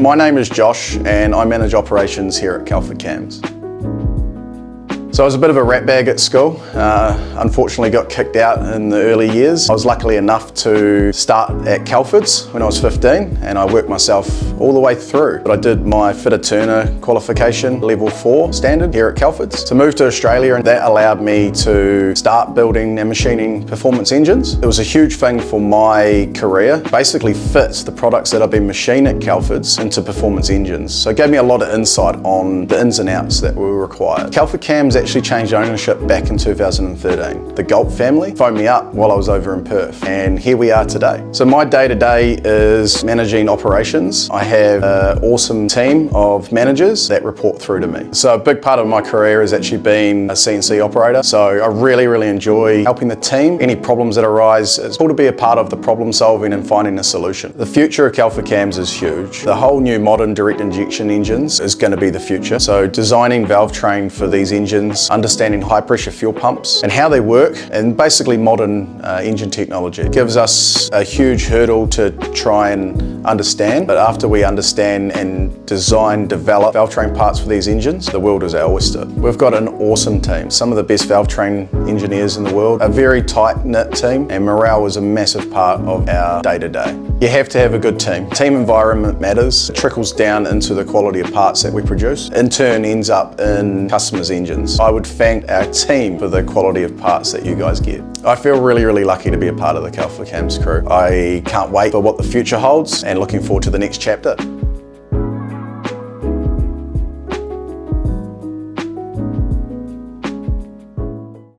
My name is Josh and I manage operations here at Kelford Cams. So I was a bit of a ratbag at school. Unfortunately got kicked out in the early years. I was lucky enough to start at Kelford's when I was 15 and I worked myself all the way through. But I did my fitter turner qualification, level 4 standard here at Kelford's. To move to Australia, and that allowed me to start building and machining performance engines. It was a huge thing for my career. Basically fits the products that I've been machining at Kelford's into performance engines. So it gave me a lot of insight on the ins and outs that were required. Kelford Cams actually changed ownership back in 2013. The Gulp family phoned me up while I was over in Perth, and here we are today. So my day-to-day is managing operations. I have an awesome team of managers that report through to me. So a big part of my career has actually been a CNC operator. So I really enjoy helping the team. Any problems that arise, it's cool to be a part of the problem solving and finding a solution. The future of Kelford Cams is huge. The whole new modern direct injection engines is going to be the future. So designing valve train for these engines, understanding high pressure fuel pumps and how they work, and basically modern engine technology. It gives us a huge hurdle to try and understand, but after we understand and design, develop valve train parts for these engines, the world is our oyster. We've got an awesome team, some of the best valve train engineers in the world, a very tight-knit team, and morale is a massive part of our day-to-day. You have to have a good team. Team environment matters. It trickles down into the quality of parts that we produce. In turn ends up in customers' engines. I would thank our team for the quality of parts that you guys get. I feel really lucky to be a part of the Kelford Cams crew. I can't wait for what the future holds and looking forward to the next chapter.